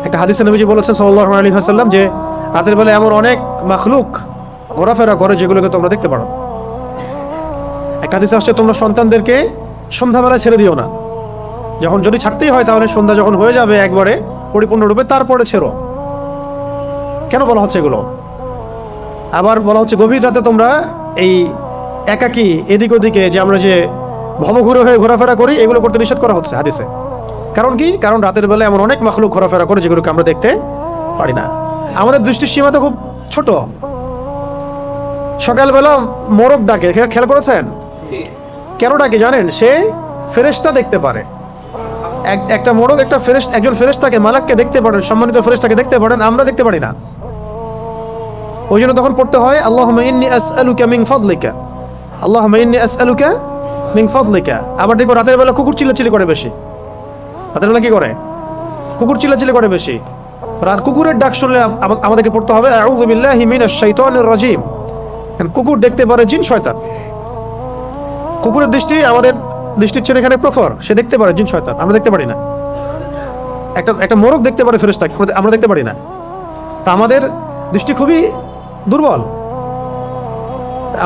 একটা হাদিসে নবীজি বলেছেন সাল্লাল্লাহু আলাইহি ওয়াসাল্লাম যে রাতের বেলা এমন অনেক মাখলুক ঘোরাফেরা করে যেগুলোকে তোমরা দেখতে পারো। একটা হাদিসে আসছে তোমরা সন্তানদেরকে সন্ধ্যাবেলা ছেড়ে দিও না, যখন যদি ছাড়তেই হয় তাহলে সন্ধ্যা যখন হয়ে যাবে একবারে পরিপূর্ণরূপে তারপরে ছেড়ো। কেন বলা হচ্ছে এগুলো? আবার বলা হচ্ছে গভীর রাতে তোমরা এই একাকী এদিক ওদিকে যে আমরা যে ভবঘুরে হয়ে ঘোরাফেরা করি এগুলো করতে নিষেধ করা হচ্ছে হাদিসে। কারণ কি? কারণ রাতের বেলা এমন অনেক মাখলুক ঘোরাফেরা করে যেগুলোকে আমরা দেখতে পারি না। আমাদের দৃষ্টির সীমা তো খুব ছোট। সকালবেলা মোরগ ডাকে, খেয়াল করেছেন? কেন ডাকে জানেন? সে ফেরেশতা দেখতে পারে। একটা মোরগ একটা একজন ফেরেশতাকে, মালাককে দেখতে পারেন, সম্মানিত ফেরেশতাকে দেখতে পারেন, আমরা দেখতে পারি না। ওই জন্য তখন পড়তে হয় আল্লাহুম্মা ইন্নী আসআলুকা মিন ফাদলিকা, আল্লাহুম্মা ইন্নী আসআলুকা মিন ফাদলিকা। আবার দেখো রাতের বেলা কুকুর চিল্লাচিল্লি করে বেশি। রাতের বেলা কি করে? কুকুর চিল্লাচিল্লি করে বেশি। রাত কুকুরের ডাক শুনলে আমাদেরকে পড়তে হবে আউযু বিল্লাহি মিনাশ শাইতানির রাজিম। কারণ কুকুর দেখতে পারে জিন শয়তান। কুকুরের দৃষ্টি আমাদের দৃষ্টির চেয়ে এখানে প্রখর, সে দেখতে পারে জিন শয়তান, আমরা দেখতে পারি না। একটা মোরগ দেখতে পারে ফেরেশতা, আমরা দেখতে পারি না। তা আমাদের দৃষ্টি খুবই দুর্বল।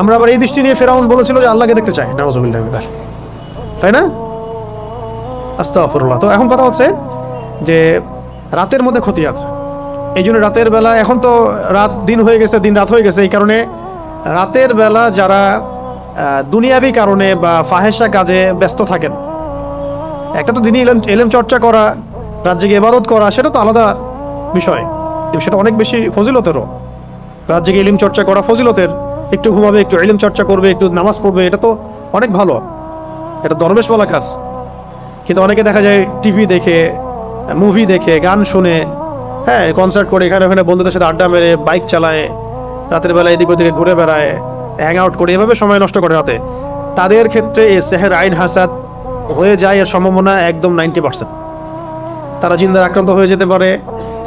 আমরা আবার এই দৃষ্টি নিয়ে ফেরাউন বলেছিল যে আল্লাহকে দেখতে চাই, নাউযুবিল্লাহি মিন যালিক, তাই না? আস্তাগফিরুল্লাহ। তো এখন কথা হচ্ছে যে রাতের মধ্যে ক্ষতি আছে। এই জন্য রাতের বেলা, এখন তো রাত দিন হয়ে গেছে, দিন রাত হয়ে গেছে, এই কারণে রাতের বেলা যারা দুনিয়াবি কারণে বা ফাহেসা কাজে ব্যস্ত থাকেন, একটা তো দিনই এলেম চর্চা করা, রাত জেগে ইবাদত করা, সেটা তো আলাদা বিষয়, সেটা অনেক বেশি ফজিলতেরও। রাত জেগে ইলম চর্চা করা ফজিলতের। একটু ঘুমাবে, একটু ইলম চর্চা করবে, একটু নামাজ পড়বে, এটা তো অনেক ভালো, এটা দরবেশওয়ালা কাজ। কিন্তু অনেকে দেখা যায় টিভি দেখে, মুভি দেখে, গান শুনে, হ্যাঁ কনসার্ট করে, এখানে ওখানে বন্ধুদের সাথে আড্ডা মেরে, বাইক চালায়, রাতের বেলা এদিক ওদিকে ঘুরে বেড়ায়, হ্যাং আউট করে, এভাবে সময় নষ্ট করে রাতে। তাদের ক্ষেত্রে এই সেহের আইন হাসাদ হয়ে যায় এর সম্ভাবনা একদম 90%। তারা জিন্দার আক্রান্ত হয়ে যেতে পারে,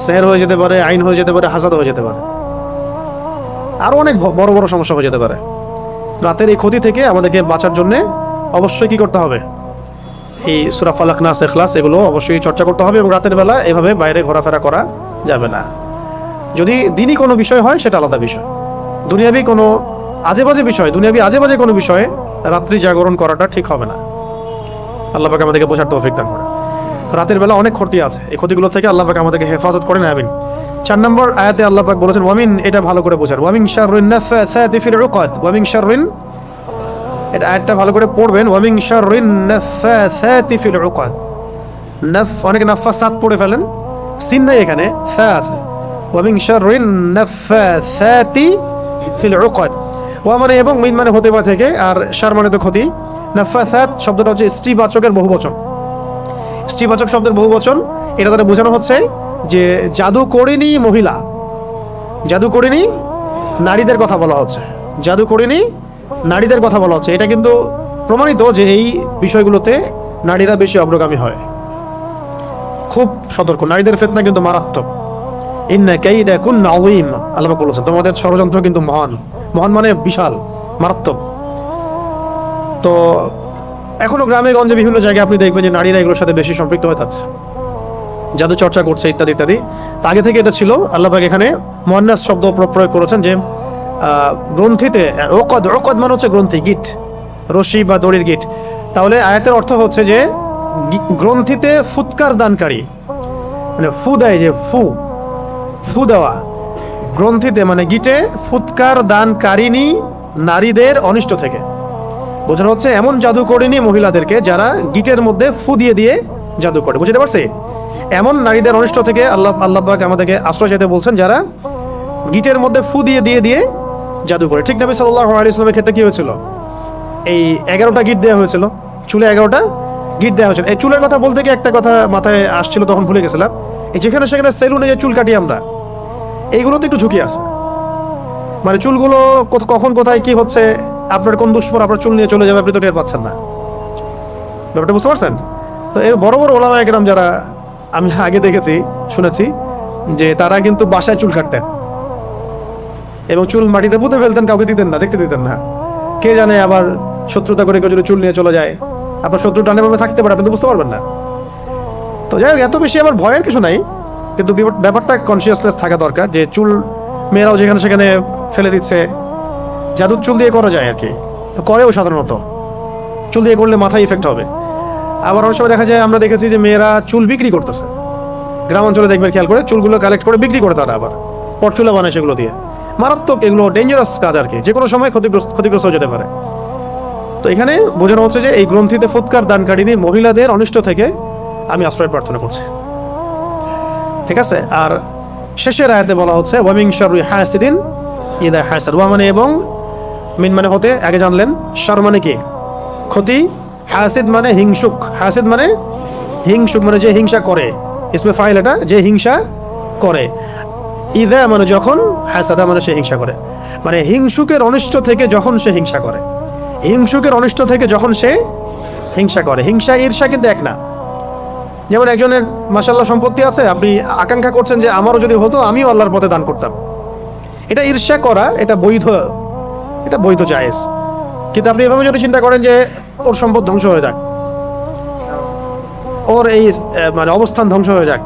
সেহের হয়ে যেতে পারে, আইন হয়ে যেতে পারে, হাসাদ হয়ে যেতে পারে, আরও অনেক বড় বড় সমস্যা হয়ে যেতে পারে। রাতের এই ক্ষতি থেকে আমাদেরকে বাঁচার জন্যে অবশ্যই কি করতে হবে? এই সূরা ফালাক, নাস, ইখলাস এগুলো অবশ্যই চর্চা করতে হবে। এবং রাতের বেলা এভাবে বাইরে ঘোরাফেরা করা যাবে না। যদি দিনই কোনো বিষয় হয় সেটা আলাদা বিষয়। দুনিয়াবি কোনো আজেবাজে বিষয়, দুনিয়াবি আজেবাজে কোনো বিষয়ে রাত্রি জাগরণ করাটা ঠিক হবে না। আল্লাহ পাক আমাদেরকে বোঝার তৌফিক দান করে। তো রাতের বেলা অনেক ক্ষতি আছে, এই ক্ষতিগুলো থেকে আল্লাহ পাক আমাদেরকে হেফাজত করে নেবেন। 4 নম্বর আয়াতে আল্লাহ পাক বলেছেন ওয়ামিন, এটা ভালো করে বোঝার, ওয়ামিন শাররিন নাফাসাতি ফিল উকাদ, ওয়ামিন শাররিন, এটা আয়াতটা ভালো করে পড়বেন, ওয়ামিন শাররিন নাফাসাতি ফিল উকাদ। অনেকে নাফাসাত পড়ে ফেলেন, সিন নাই এখানে, ফা আছে। ওয়ামিন শাররিন নাফাসাতি ফিল উকাদ। ওয়া মানে এবং, মিন মানে হতে পারে থেকে, আর শার মানে তো ক্ষতি। নাফাসাত শব্দটা হচ্ছে স্ত্রীবাচকের বহুবচন। স্ত্রীবাচক শব্দের বহুবচন, এটা দ্বারা বোঝানো হচ্ছে যে জাদু করিনি মহিলা, জাদু করিনি নারীদের কথা বলা হচ্ছে, জাদু করিনি নারীদের কথা বলা হচ্ছে। এটা কিন্তু প্রমাণিত যে এই বিষয়গুলোতে নারীরা বেশি অগ্রগামী হয়। খুব সতর্ক, নারীদের ফিতনা কিন্তু মারাত্মক। ইন্না কাইদাকুন্না আযীম, আল্লাহ পাক বলেছেন তোমাদের ষড়যন্ত্র কিন্তু মহান। মহান মানে বিশাল, মারাত্মক। তো এখনো গ্রামে গঞ্জে বিভিন্ন জায়গায় আপনি দেখবেন যে নারীরা এগুলোর সাথে বেশি সম্পৃক্ত হয়ে যাচ্ছে, জাদু চর্চা করছে ইত্যাদি ইত্যাদি। তা আগে থেকে এটা ছিল। আল্লাহ পাক এখানে মুয়ান্নাস শব্দ প্রয়োগ করেছেন যে গ্রন্থিতে, ওকদ, ওকদ মানে হচ্ছে গ্রন্থি, গিট, রশি বা দড়ির গিট। তাহলে আয়াতের অর্থ হচ্ছে যে গ্রন্থিতে ফুৎকার দানকারী, মানে ফু দেয়, যে ফু দেওয়া, গ্রন্থিতে মানে গিটে ফুৎকার দানকারিনী নারীদের অনিষ্ট থেকে বোঝানো হচ্ছে এমন জাদু করেনি মহিলাদেরকে যারা গিটের মধ্যে ফু দিয়ে দিয়ে জাদু করে। বুঝতে পারছি? এমন নারীদের অনিষ্ট থেকে আল্লাহ পাক আমাদেরকে আশ্রয় যেতে বলছেন যারা গিটের মধ্যে ফু দিয়ে দিয়ে দিয়ে জাদু করে। ঠিক নবী সাল্লাল্লাহু আলাইহি ওয়াসাল্লামের ক্ষেত্রে কি হয়েছিল? এই 11টা গিট দেওয়া হয়েছিল, চুলে 11টা গিট দেওয়া হয়েছিল। এই চুলের কথা বলতে গিয়ে একটা কথা মাথায় আসছিল, তখন ভুলে গেছিলাম। এই যেখানে সেখানে সেলুনে যে চুল কাটি আমরা, এইগুলোতে একটু ঝুঁকি আছে। মানে চুলগুলো কখন কোথায় কি হচ্ছে, আপনার কোন দুশ্মন আপনার চুল নিয়ে চলে যাবে আপনি তো টের পাচ্ছেন না। ব্যাপারটা বুঝতে পারছেন? তো এই বড় বড় ওলামা একরাম যারা আমি আগে দেখেছি, শুনেছি যে তারা কিন্তু বাসায় চুল কাটতেন এবং চুল মাটিতে পুঁতে ফেলতেন, কাউকে দিতেন না, দেখতে দিতেন না। কে জানে আবার শত্রুতা করে কেউ যদি চুল নিয়ে চলে যায়, আপনার শত্রু টানে ভাবে থাকতে পারে, আপনি তো বুঝতে পারবেন না। তো যাই হোক, এত বেশি আমার ভয়ের কিছু নাই। কিন্তু ব্যাপারটা কনসিয়াসনেস থাকা দরকার যে চুল মেয়েরাও যেখানে সেখানে ফেলে দিচ্ছে, জাদুর চুল দিয়ে করা যায় আর কি, করেও সাধারণত। চুল দিয়ে করলে মাথায় ইফেক্ট হবে। আবার অনেক সময় দেখা যায়, আমরা দেখেছি যে মেয়েরা চুল বিক্রি করতেছে, গ্রাম অঞ্চলে দেখবেন খেয়াল করে, চুলগুলো কালেক্ট করে বিক্রি করে তারা, আবার পরচুলা বানায় সেগুলো দিয়ে। মারাত্মক এগুলো ডেঞ্জারাস কাজ আর কি, যে কোনো সময় ক্ষতিগ্রস্ত হয়ে যেতে পারে। তো এখানে বোঝানো হচ্ছে যে এই গ্রন্থিতে ফুৎকার দানকারিনী মহিলাদের অনিষ্ট থেকে আমি আশ্রয় প্রার্থনা করছি, ঠিক আছে। আর শেষের আয়াতে বলা হচ্ছে ওয়ামিন শাররি হাসিদিন ইযা হাসাদ। ওয়া মানে এবং, মিন মানে হতে, আগে জানলেন। শার মানে কি? ক্ষতি। হাসিদ মানে হিংসুক। হাসিদ মানে হিংসুক, মানে যে হিংসা করে। ইসমে ফাইল এটা, যে হিংসা করে। ইযা মানে যখন, হাসাদা মানে সে হিংসা করে। মানে হিংসুকের অনিষ্ট থেকে যখন সে হিংসা করে, হিংসুকের অনিষ্ট থেকে যখন সে হিংসা করে। হিংসা ঈর্ষা কিন্তু এক না। যেমন একজনের মাশাআল্লাহ সম্পত্তি আছে, আপনি আকাঙ্ক্ষা করছেন যে আমারও যদি হতো আমিও আল্লাহর পথে দান করতাম, এটা ঈর্ষা করা, এটা বৈধ জায়েজ। কিন্তু আপনি এভাবে যদি চিন্তা করেন যে ওর সম্পদ ধ্বংস হয়ে যাক, ওর এই মানে অবস্থান ধ্বংস হয়ে যাক,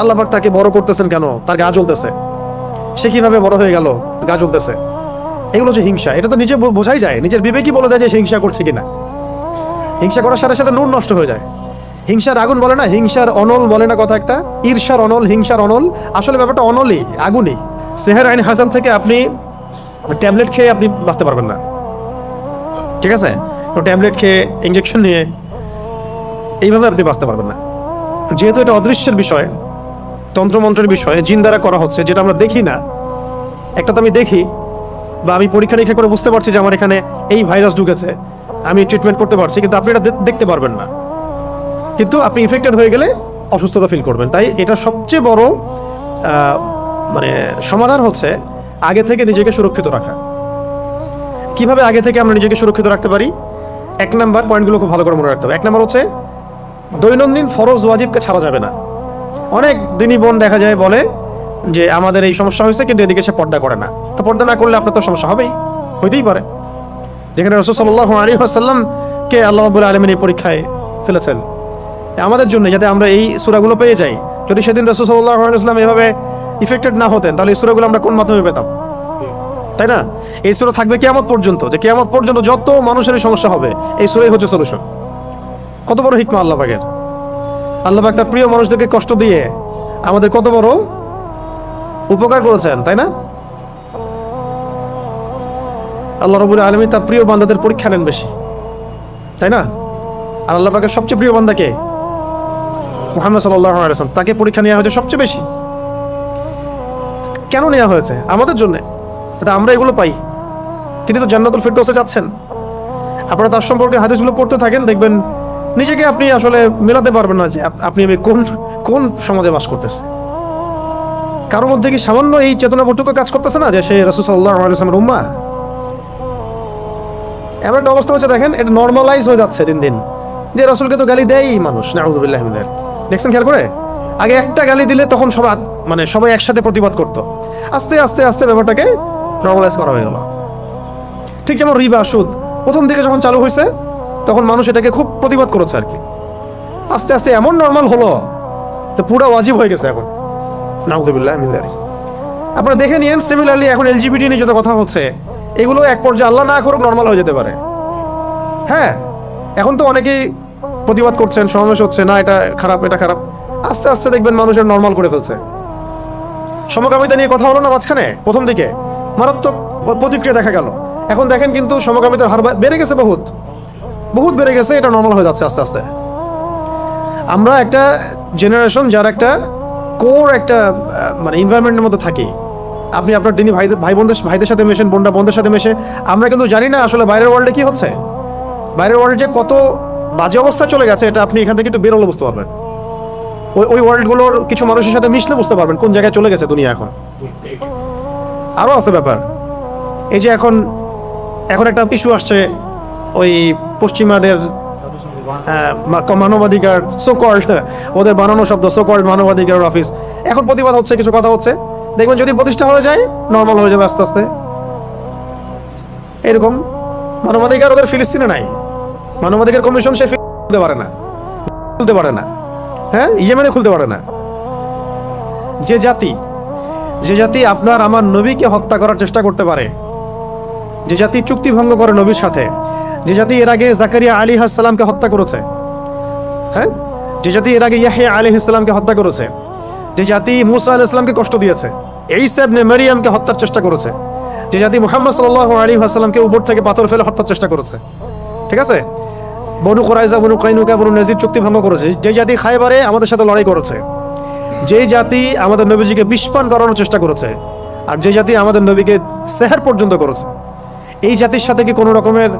আল্লাহ পাক তাকে বড় করতেছেন কেন, তার গা জ্বলতেছে, সে কিভাবে বড় হয়ে গেল, গা জ্বলতেছে, এগুলো যে হিংসা, এটা তো নিজে বোঝাই যায়, নিজের বিবেকই বলে দেয় যে সে হিংসা করছে কিনা। হিংসা করার সাথে সাথে নূর নষ্ট হয়ে যায়। হিংসার আগুন বলে না, হিংসার অনল বলে না কথা একটা, ঈর্ষার অনল, হিংসার অনল। আসলে ব্যাপারটা অনলই, আগুনই। সেহের আইন হাসান থেকে আপনি ট্যাবলেট খেয়ে আপনি বাঁচতে পারবেন না, ঠিক আছে। তো ট্যাবলেট খেয়ে, ইঞ্জেকশন নিয়ে এইভাবে আপনি বাঁচতে পারবেন না। যেহেতু এটা অদৃশ্যের বিষয়, তন্ত্রমন্ত্রের বিষয়, জিন দ্বারা করা হচ্ছে, যেটা আমরা দেখি না। একটা তো আমি দেখি, বা আমি পরীক্ষা নিরীক্ষা করে বুঝতে পারছি যে আমার এখানে এই ভাইরাস ঢুকেছে, আমি ট্রিটমেন্ট করতে পারছি, কিন্তু আপনি এটা দেখতে পারবেন না। কিন্তু আপনি ইনফেক্টেড হয়ে গেলে অসুস্থতা ফিল করবেন। তাই এটা সবচেয়ে বড় মানে সমাধান হচ্ছে আগে থেকে নিজেকে সুরক্ষিত রাখা। কিভাবে আগে থেকে আমরা নিজেকে সুরক্ষিত রাখতে পারি? 1 নাম্বার পয়েন্টগুলো খুব ভালো করে মনে রাখতে হবে। 1 নাম্বার হচ্ছে দৈনন্দিন ফরজ ওয়াজিবকে ছাড়া যাবে না। অনেক দিনই বোন দেখা যায় বলে যে আমাদের এই সমস্যা হয়েছে, কিন্তু এদিকে সে পর্দা করে না। তো পর্দা না করলে আপনার তো সমস্যা হইতেই পারে। যেখানে রাসূল সাল্লাল্লাহু আলাইহি ওয়াসাল্লামকে আল্লাহ রাব্বুল আলামিন এই পরীক্ষায় ফেলেছেন আমাদের জন্য, যাতে আমরা এই সূরাগুলো পেয়ে যাই। যদি সেদিন রাসূল সাল্লাল্লাহু আলাইহি ওয়াসাল্লাম এভাবে ইফেক্টেড না হতেন, তাহলে এই সূরাগুলো আমরা কোন মাধ্যমে পেতাম? তাই না? এই সূরা থাকবে কিয়ামত পর্যন্ত, যে কিয়ামত পর্যন্ত যত মানুষের সমস্যা হবে এই সূরাই হচ্ছে সলিউশন। কত বড় হিকমা আল্লাহ পাকের! আল্লাহ পাক তার প্রিয় মানুষদেরকে কষ্ট দিয়ে আমাদের কত বড় উপকার করেছেন, তাই না? আল্লাহ রাব্বুল আলামিন তার প্রিয় বান্দাদের পরীক্ষা নেন বেশি, তাই না? আর আল্লাহ পাকের সবচেয়ে প্রিয় বান্দা কে? মুহাম্মদ সাল্লাল্লাহু আলাইহি ওয়াসাল্লাম। তাকে পরীক্ষা নেওয়া হয়েছে সবচেয়ে বেশি। কেন নেওয়া হয়েছে? আমাদের জন্য, যাতে আমরা এগুলো পাই। তিনি তো জান্নাতুল ফিরদৌসে যাচ্ছেন। আপনারা তার সম্পর্কে হাদিসগুলো পড়তে থাকেন, দেখবেন নিজেকে আপনি আসলে মেলাতে পারবেন না যে আপনি আমি কোন সমাজে বাস করতেছে। কারোর মধ্যে কি সামান্য এই চেতনাবোধটুকু কাজ করতেছে না যে সে রাসূল সাল্লাল্লাহু আলাইহি ওয়াসাল্লামের উম্মাহ? এমন একটা অবস্থা হচ্ছে, দেখেন এটা নর্মালাইজ হয়ে যাচ্ছে দিন দিন, যে রাসূলকে তো গালি দেয়ই মানুষ, নাউযুবিল্লাহি মিন যালিক। দেখছেন খেয়াল করে? আগে একটা গালি দিলে তখন সবাই একসাথে প্রতিবাদ করতো। আস্তে আস্তে আস্তে ব্যাপারটাকে নর্মালাইজ করা হয়ে গেল। ঠিক যেমন রিবা, সুদ, প্রথম দিকে যখন চালু হয়েছে তখন মানুষ এটাকে খুব প্রতিবাদ করেছে আর কি। আস্তে আস্তে এমন নর্মাল হলো তো পুরো ওয়াজিব হয়ে গেছে এখন, নাউযুবিল্লাহি মিন যালিক। আপনারা দেখে নিয়েন, সিমিলারলি এখন এলজিবিটি নিয়ে যত কথা হচ্ছে, এগুলো এক পর্যায়ে আল্লাহ না করুক নর্মাল হয়ে যেতে পারে। হ্যাঁ, এখন তো অনেকেই প্রতিবাদ করছেন, সমাবেশ হচ্ছে, না এটা খারাপ, এটা খারাপ। আস্তে আস্তে দেখবেন মানুষের নর্মাল করে ফেলছে। সমকামিতা নিয়ে কথা হলো না মাঝখানে, প্রথম দিকে মারাত্মক প্রতিক্রিয়া দেখা গেল। এখন দেখেন কিন্তু সমকামিতার হার বেড়ে গেছে, বহুত বেড়ে গেছে। এটা নর্মাল হয়ে যাচ্ছে আস্তে আস্তে। আমরা একটা জেনারেশন যার একটা কোর একটা মানে এনভায়রনমেন্টের মধ্যে থাকি। আপনি আপনার দিনী ভাইদের সাথে মেশেন, বোনদের সাথে মেশে, আমরা কিন্তু জানি না আসলে বাইরের ওয়ার্ল্ডে কি হচ্ছে। বাইরের ওয়ার্ল্ডে যে কত বাজে অবস্থা চলে গেছে, এটা আপনি এখান থেকে একটু বেরোলে বুঝতে পারবেন। ওই ওয়ার্ল্ডগুলোর কিছু মানুষের সাথে মিশলে বুঝতে পারবেন কোন জায়গায় চলে গেছে দুনিয়া এখন। আরও আছে ব্যাপার, এই যে এখন একটা ইস্যু আসছে, ওই পশ্চিমাদের মানবাধিকার, সোকল্ড, ওদের বানানো শব্দ, সোকল্ড মানবাধিকার অফিস। এখন প্রতিবাদ হচ্ছে, কিছু কথা হচ্ছে, দেখবেন যদি প্রতিষ্ঠা হয়ে যায় নর্মাল হয়ে যাবে আস্তে আস্তে। এরকম মানবাধিকার ওদের ফিলিস্তিনে নাই, মানবাধিকার কমিশন সে খুলতে পারে না, হ্যাঁ, ইয়েমেনে খুলতে পারে না। যে জাতি আপনার আমার নবীকে হত্যা করার চেষ্টা করতে পারে, যে জাতি চুক্তি ভঙ্গ করে নবীর সাথে, যে জাতি এর আগে জাকারিয়া আলাইহিস সালামকে হত্যা করেছে, হ্যাঁ, যে জাতি এর আগে ইয়াহইয়া আলাইহিস সালামকে হত্যা করেছে, যে জাতি মুসা আলাইহিস সালামকে কষ্ট দিয়েছে, ঈসা ইবনে মারইয়ামকে হত্যার চেষ্টা করেছে, যে জাতি মুহাম্মদ সাল্লাল্লাহু আলাইহি ওয়াসাল্লামকে উপর থেকে পাথর ফেলে হত্যার চেষ্টা করেছে, ঠিক আছে, বনু কুরাইজা, বনু কাইনুকা, বনু নাজির চুক্তি ভঙ্গ করেছে, যে জাতি খায়বারে আমাদের সাথে লড়াই করেছে, যে জাতি আমাদের নবীজিকে বিষপান করানোর চেষ্টা করেছে, আর যে জাতি আমাদের নবীকে সেহর পর্যন্ত করেছে, এই জাতির সাথে কি কোনো রকমের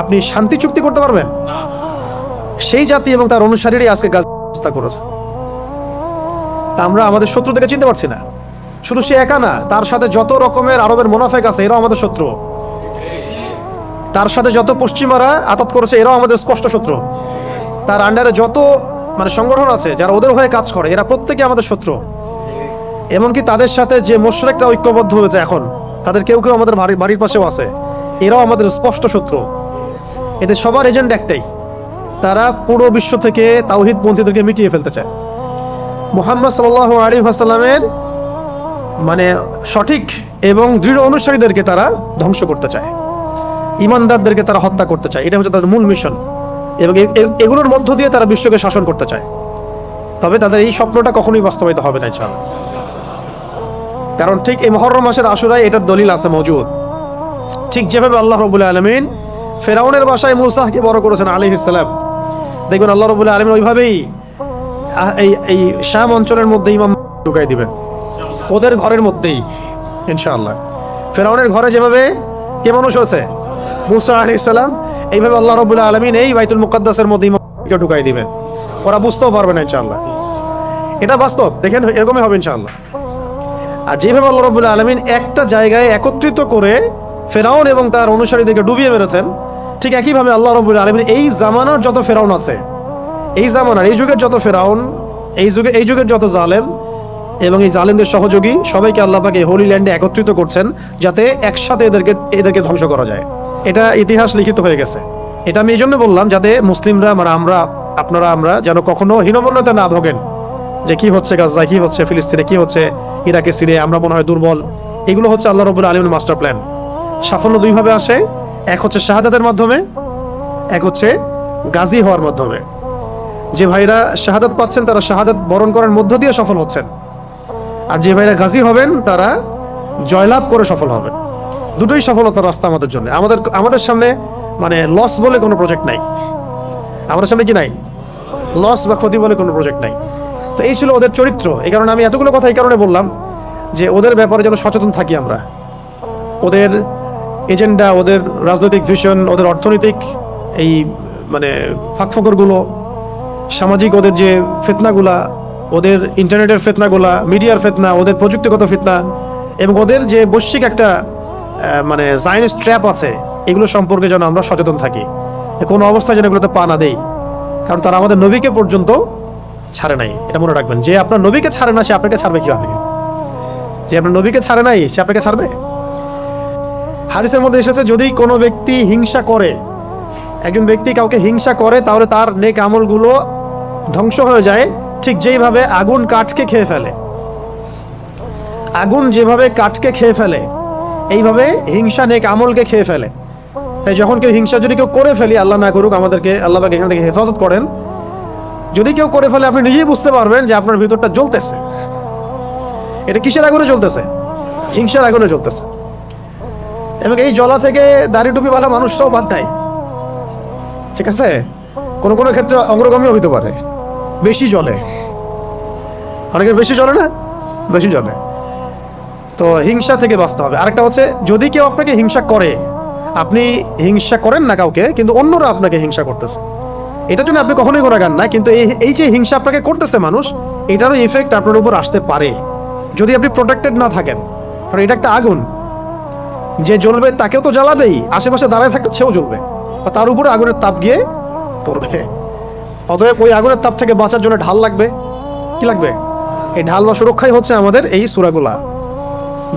আপনি শান্তি চুক্তি করতে পারবেন? সেই জাতি এবং তার অনুসারীরাই আজকে গাজা করেছে। তা আমরা আমাদের শত্রু থেকে চিনতে পারছি না। শুধু সে একা না, তার সাথে যত রকমের আরবের মুনাফিক আছে এরাও আমাদের শত্রু। তার সাথে যত পশ্চিমারা আতাত করেছে এরাও আমাদের স্পষ্ট শত্রু। তার আন্ডারে যত সংগঠন আছে যারা ওদের হয়ে কাজ করে এরা প্রত্যেকে আমাদের শত্রু। এমনকি তাদের সাথে যে মুশরিকরা ঐক্যবদ্ধ হয়েছে এখন, তাদের কেউ কেউ আমাদের বাড়ির পাশেও আছে, এরাও আমাদের স্পষ্ট শত্রু। এদের সবার এজেন্ট একটাই, তারা পুরো বিশ্ব থেকে তাওহীদপন্থীদেরকে মিটিয়ে ফেলতে চায়। মুহাম্মদ সাল্লাল্লাহু আলাইহি ওয়াসাল্লামের সঠিক এবং দৃঢ় অনুসারীদেরকে তারা ধ্বংস করতে চায়, ইমানদারদেরকে তারা হত্যা করতে চায়। এটা হচ্ছে তাদের মূল মিশন, এবং এগুলোর মধ্য দিয়ে তারা বিশ্বকে শাসন করতে চায়। তবে তাদের এই স্বপ্নটা কখনোই বাস্তবায়িত হবে না ইনশাআল্লাহ। কারণ ঠিক এই মুহররম মাসের আশুরায় এটার দলিল আছে মওজুদ। ঠিক যেভাবে আল্লাহ রাব্বুল আলামিন ফেরাউনের বাসায় মূসাকে বড় করেছেন আলাইহিস সালাম, দেখবেন আল্লাহ রাব্বুল আলামিন ওইভাবেই এই শাম অঞ্চলের মধ্যে ইমাম ঢুকাই দিবেন, ওদের ঘরের মধ্যেই ইনশাআল্লাহ। ফেরাউনের ঘরে যেভাবে কে মানুষ হয়েছে মূসা আলাইহিস সালাম, এইভাবে আল্লাহ রাব্বুল আলামিন এই বাইতুল মুকাদ্দাসের মধ্যে ইমামকে ঢুকাই দিবেন। ওরা বুঝতেও পারবে না ইনশাআল্লাহ। এটা বাস্তব, দেখেন এরকমই হবে ইনশাআল্লাহ। আর যেভাবে আল্লাহ রাব্বুল আলামিন একটা জায়গায় একত্রিত করে ফেরাউন এবং তার অনুসারীদেরকে ডুবিয়ে মেরেছেন, ঠিক একইভাবে আল্লাহ রাব্বুল আলামিন এই জামানার যত ফেরাউন আছে, এই জামানার এই যুগের যত ফেরাউন, এই যুগের যত জালেম এবং এই জালেমদের সহযোগী সবাইকে আল্লাহ পাক এই হোলি ল্যান্ডে একত্রিত করছেন যাতে একসাথে এদেরকে ধ্বংস করা যায়। এটা ইতিহাস লিখিত হয়ে গেছে। এটা আমি এই জন্য বললাম যাতে মুসলিমরা আপনারা যেন কখনো হীনমন্যতা না ভোগেন যে কি হচ্ছে গাজায়, কি হচ্ছে ফিলিস্তিনে, কি হচ্ছে ইরাকে, সিরিয়ায়, আমরা মনে হয় দুর্বল। এগুলো হচ্ছে আল্লাহ রাব্বুল আলামিনের মাস্টার প্ল্যান। সাফল্য দুইভাবে আসে, এক হচ্ছে শাহাদাতের মাধ্যমে, এক হচ্ছে গাজী হওয়ার মাধ্যমে। যে ভাইরা শাহাদাত পাচ্ছেন তারা শাহাদাত বরণ করার মধ্য দিয়ে সফল হচ্ছেন, আর যে ভাইরা গাজী হবেন তারা জয়লাভ করে সফল হবেন। দুটোই সফলতার রাস্তা আমাদের জন্য। আমাদের সামনে লস বলে কোনো প্রজেক্ট নাই। আমাদের সামনে কি নাই? লস বা ক্ষতি বলে কোনো প্রজেক্ট নাই। তো এই ছিল ওদের চরিত্র। এই কারণে আমি এতগুলো কথা এই কারণে বললাম যে ওদের ব্যাপারে যেন সচেতন থাকি আমরা। ওদের এজেন্ডা, ওদের রাজনৈতিক ভিশন, ওদের অর্থনৈতিক এই ফাঁকফোকরগুলো, সামাজিক ওদের যে ফিতনাগুলা, ওদের ইন্টারনেটের ফিতনাগুলা, মিডিয়ার ফিতনা, ওদের প্রযুক্তিগত ফিতনা, এবং ওদের যে বৈশ্বিক একটা জায়নিস্ট ট্র্যাপ আছে, এগুলো সম্পর্কে যেন আমরা সচেতন থাকি। কোনো অবস্থায় যেন এগুলোতে পা না দেই, কারণ তারা আমাদের নবীকে পর্যন্ত ছাড়ে নাই। এটা মনে রাখবেন, যে আপনার নবীকে ছাড়ে না সে আপনাকে ছাড়বে কিভাবে? যে আপনার নবীকে ছাড়ে নাই সে আপনাকে ছাড়বে? হাদিসের মধ্যে এসেছে যদি কোনো ব্যক্তি হিংসা করে, একজন ব্যক্তি কাউকে হিংসা করে, তাহলে তার নেক আমলগুলো ধ্বংস হয়ে যায়, ঠিক যেইভাবে আগুন কাঠকে খেয়ে ফেলে। আগুন যেভাবে কাঠকে খেয়ে ফেলে, এইভাবে হিংসা নেক আমলকে খেয়ে ফেলে। তাই যখন কেউ হিংসা যদি কেউ করে ফেলি, আল্লাহ না করুক, আমাদেরকে আল্লাহ পাক এখান থেকে হেফাজত করেন, যদি কেউ করে ফেলে আপনি নিজেই বুঝতে পারবেন যে আপনার ভিতরটা জ্বলতেছে। এটা কিসের আগুনে জ্বলতেছে? হিংসার আগুনে জ্বলতেছে। এবং এই জ্বলা থেকে দাড়ি টুপিওয়ালা মানুষরাও বাদ দেয়, ঠিক আছে? কোনো কোনো ক্ষেত্রে অগ্রগামীও হইতে পারে, বেশি জ্বলে, অনেকের বেশি জ্বলে না, বেশি জ্বলে। তো হিংসা থেকে বাঁচতে হবে। আরেকটা হচ্ছে, যদি কেউ আপনাকে হিংসা করে, আপনি হিংসা করেন না কাউকে, কিন্তু অন্যরা আপনাকে হিংসা করতেছে, এটার জন্য আপনি কখনোই গুনাহগার না, কিন্তু এই যে হিংসা আপনাকে করতেছে মানুষ, এটারও ইফেক্ট আপনার উপর আসতে পারে যদি আপনি প্রোটেক্টেড না থাকেন। কারণ এটা একটা আগুন, যে জ্বলবে তাকেও তো জ্বালাবেই, আশেপাশে দাঁড়ায় থাকলে সেও জ্বলবে, বা তার উপরে আগুনের তাপ গিয়ে পড়বে। অতএব ওই আগুনের তাপ থেকে বাঁচার জন্য ঢাল লাগবে। কি লাগবে? এই ঢাল বা সুরক্ষাই হচ্ছে আমাদের এই সূরাগুলা,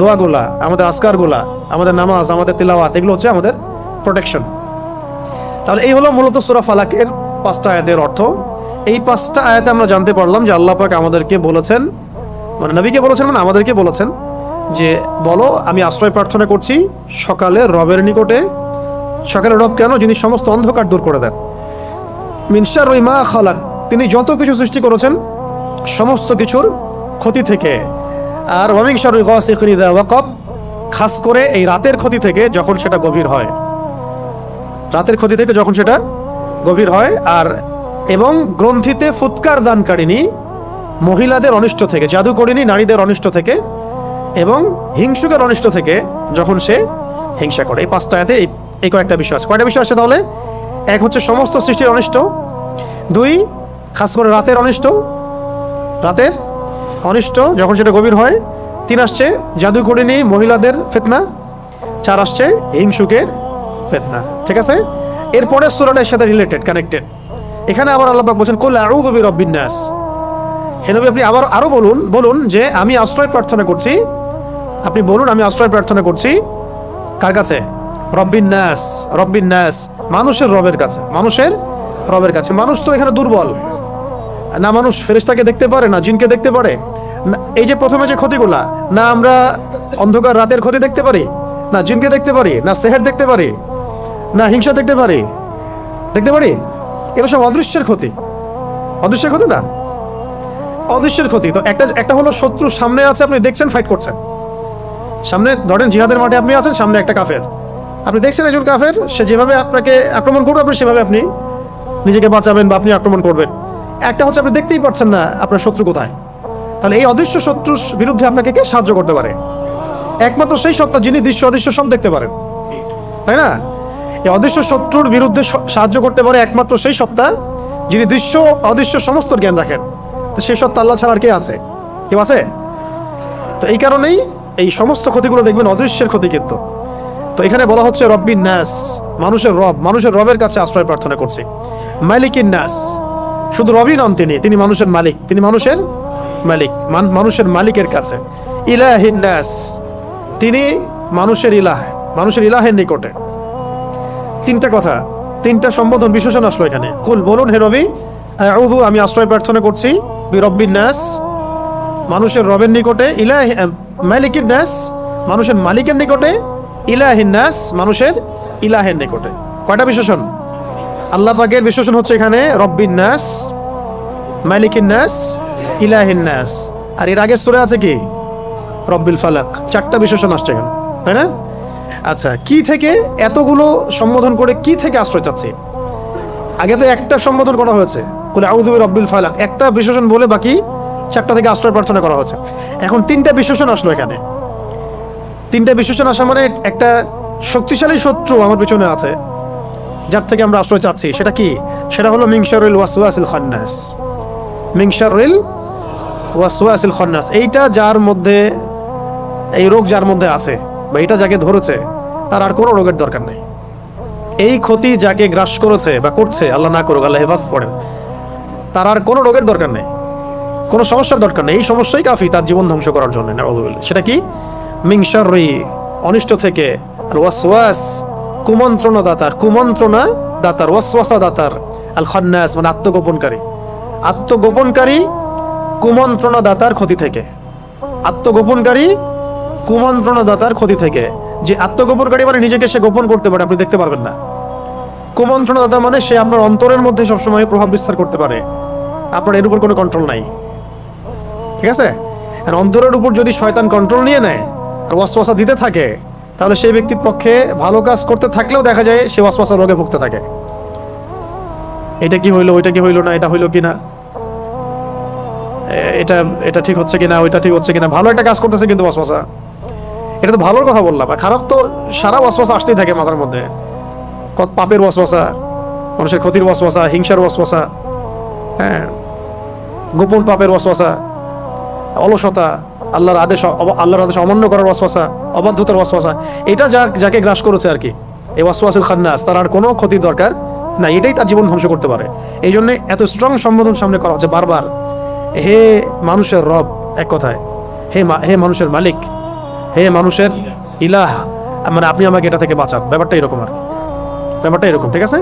দোয়াগুলা, আমাদের আজকারগুলা, আমাদের নামাজ, আমাদের তিলাওয়াত, এগুলো হচ্ছে আমাদের প্রোটেকশন। তাহলে এই হলো মূলত সূরা ফালাকের 5টা আয়াতের অর্থ। এই 5টা আয়াতে আমরা জানতে পারলাম যে আল্লাহ পাক আমাদেরকে বলেছেন মানে নবীকে বলেছেন, মানে আমাদেরকে বলেছেন যে বলো আমি আশ্রয় প্রার্থনা করছি সকালে রবের নিকটে। সকালের রব কেন? যিনি সমস্ত অন্ধকার দূর করে দেন। মিন শাররি মা খালাক, তিনি যত কিছু সৃষ্টি করেছেন সমস্ত কিছুর ক্ষতি থেকে। আর ওয়া মিন শাররি গাসিকিন ইযা ওয়াকাব, খাস করে এই রাতের ক্ষতি থেকে যখন সেটা গভীর হয়, রাতের ক্ষতি থেকে যখন সেটা গভীর হয়। আর এবং গ্রন্থিতে ফুৎকার দানকারিণী মহিলাদের অনিষ্ট থেকে, জাদুকরিণী নারীদের অনিষ্ট থেকে, এবং হিংসুকের অনিষ্ট থেকে যখন সে হিংসা করে। এই পাঁচটা আয়াতে এই কয়েকটা বিষয় আছে। কয়টা বিষয় আছে তাহলে? এক হচ্ছে সমস্ত সৃষ্টির অনিষ্ট, দুই খাস করে রাতের অনিষ্ট, রাতের অনিষ্ট যখন সেটা গভীর হয়, তিন আসছে জাদুকরিণী মহিলাদের ফিতনা, চার আসছে হিংসুকের ফিতনা। ঠিক আছে, এরপরে সূরাটার সাথে রিলেটেড, কানেক্টেড। এখানে আবার আল্লাহ পাক বলেন কুল আউযু বিরাব্বিন নাস। হে নবী আপনি আবার আরো বলুন যে আমি আশ্রয় প্রার্থনা করছি। আপনি বলুন আমি আশ্রয় প্রার্থনা করছি কার কাছে? রব্বিন নাস, রব্বিন নাস, মানুষের রবের কাছে, মানুষের রবের কাছে। মানুষ তো এখানে দুর্বল না, মানুষ ফেরেশতাকে দেখতে পারে না, জিনকে দেখতে পারে না। এই যে প্রথমে যে ক্ষতিগুলা, না আমরা অন্ধকার রাতের ক্ষতি দেখতে পারি, না জিনকে দেখতে পারি, না সেহের দেখতে পারি, না হিংসা দেখতে পারি, দেখতে পারি? এগুলো সব অদৃশ্যের ক্ষতি। অদৃশ্যের ক্ষতি না, অদৃশ্যের ক্ষতি। তো একটা হলো শত্রু সামনে আছে, আপনি দেখছেন ফাইট করছেন সামনে। ধরেন জিহাদের মাঠে আপনি আছেন, সামনে একটা কাফের, আপনি দেখছেন একজন কাফের, সে যেভাবে আপনাকে আক্রমণ করবে আপনি সেভাবে আপনি নিজেকে বাঁচাবেন বা আপনি আক্রমণ করবেন। একটা হচ্ছে আপনি দেখতেই পাচ্ছেন না আপনার শত্রু কোথায়। তাহলে এই অদৃশ্য শত্রুর বিরুদ্ধে আপনাকে কে সাহায্য করতে পারে? একমাত্র সেই সত্তা যিনি দৃশ্য অদৃশ্য সব দেখতে পারেন, তাই না? এই অদৃশ্য শত্রুর বিরুদ্ধে সাহায্য করতে পারে একমাত্র সেই সত্তা যিনি দৃশ্য অদৃশ্য সমস্ত জ্ঞান রাখেন। তো সেই সত্তা আল্লাহ ছাড়া আর কে আছে? কেউ আছে? তো এই কারণেই এই সমস্ত ক্ষতিগুলো দেখবেন অদৃশ্যের ক্ষতি। কিন্তু তো এখানে বলা হচ্ছে রব্বিন নাস, মানুষের রব, মানুষের রবের কাছে আশ্রয় প্রার্থনা করছি। মালিকিন নাস, শুধু রবই নন, তিনি মানুষের মালিক, তিনি মানুষের মালিক, মানুষের মালিকের কাছে। ইলাহিন নাস, তিনি মানুষের ইলাহ, মানুষের ইলাহের নিকটে। তিনটা কথা, তিনটা সম্বোধন, বিশেষণ আসলো এখানে। কুল বলুন হে নবী আউযু আমি আশ্রয় প্রার্থনা করছি বিরব্বিন নাস, মানুষের রবের নিকটে, মালিকিন নাস মানুষের মালিকের নিকটে, ইলাহিন নাস মানুষের ইলাহের নিকটে। কয়টা বিশেষণ? আল্লাহ পাকের বিশেষণ হচ্ছে এখানে রব্বিন নাস, মালিকিন নাস, ইলাহিন নাস। আর এর আগের সূরা আছে কি? রব্বিল ফালাক। চারটা বিশেষণ আসছে এখানে, তাই না? আচ্ছা, কি থেকে এতগুলো সম্বোধন করে, কি থেকে আশ্রয় চাচ্ছি? আগে তো একটা সম্বোধন করা হয়েছে, কুল আউযু বিরাব্বিল ফালাক, একটা বিশেষণ বলে বাকি চারটা থেকে আশ্রয় প্রার্থনা করা হয়েছে। এখন তিনটা বিশেষণ আসলো এখানে। তিনটা বিশেষণ আসা মানে একটা শক্তিশালী শত্রু আমার পিছনে আছে যার থেকে আমরা আশ্রয় চাচ্ছি। সেটা কি? সেটা হলো মিন শাররিল ওয়াসওয়াসিল খান্নাস। মিন শাররিল ওয়াসওয়াসিল খান্নাস, এইটা যার মধ্যে, এই রোগ যার মধ্যে আছে বা এটা যাকে ধরেছে তার আর কোনো রোগের দরকার নেই। এই ক্ষতি যাকে গ্রাস করেছে বা করছে, আল্লাহ না করুক, আল্লাহ হেফাজত করেন, তার আর কোনো রোগের দরকার নেই, কোনো সমস্যার দরকার নেই। এই সমস্যাই কাফি তার জীবন ধ্বংস করার জন্য। নাউযুবিল্লাহ। সেটা কি? মিন শাররি, অনিষ্ট থেকে, আর ওয়াসওয়াস, কুমন্ত্রণা দাতার, কুমন্ত্রণা দাতার, ওয়াসওয়াসা দাতার, আল খান্নাস মানে আত্মগোপনকারী, আত্মগোপনকারী কুমন্ত্রণা দাতার ক্ষতি থেকে, আত্মগোপনকারী কুমন্ত্রণা দাতার ক্ষতি থেকে। যে আত্মগোপনকারী মানে নিজেকে সে গোপন করতে পারে, আপনি দেখতে পারবেন না। কুমন্ত্রণা দাতা মানে সে আপনার অন্তরের মধ্যে সবসময় প্রভাব বিস্তার করতে পারে, আপনার এর উপর কোনো কন্ট্রোল নাই। ঠিক আছে? আর অন্তরের উপর যদি শয়তান কন্ট্রোল নিয়ে নেয় আর ওয়াসওয়াসা দিতে থাকে, তাহলে সেই ব্যক্তির পক্ষে ভালো কাজ করতে থাকলেও দেখা যায় সে ওয়াসওয়াসা রোগে ভুগতে থাকে। এটা কি হইলো, ওইটা কি হইলো না, এটা হইলো কিনা, এটা ঠিক হচ্ছে কিনা, ওইটা ঠিক হচ্ছে কিনা। ভালো একটা কাজ করতেছে কিন্তু ওয়াসওয়াসা, এটা তো ভালোর কথা বললাম, আর খারাপ তো সারা ওয়াসওয়াসা আসতেই থাকে মাথার মধ্যে। পাপের ওয়াসওয়াসা, মানুষের ক্ষতির ওয়াসওয়াসা, হিংসার ওয়াসওয়াসা, হ্যাঁ, গোপন পাপের ওয়াসওয়াসা, অলসতা, আল্লাহর আদেশ অমান্য করার ওয়াসওয়াসা, অবাধ্যতার ওয়াসওয়াসা। এটা যাকে গ্রাস করেছে আর কি, এই ওয়াসওয়াসুল খান্নাস, তার আর কোনো ক্ষতির দরকার না, এটাই তার জীবন ধ্বংস করতে পারে। এই জন্য এত স্ট্রং সম্বোধন সামনে করা হচ্ছে বারবার। হে মানুষের রব, এক কথায় হে মানুষের মালিক, হে মানুষের ইলাহ, মানে আপনি আমাকে এটা থেকে বাঁচান। ব্যাপারটা এরকম আর কি, ব্যাপারটা এরকম। ঠিক আছে?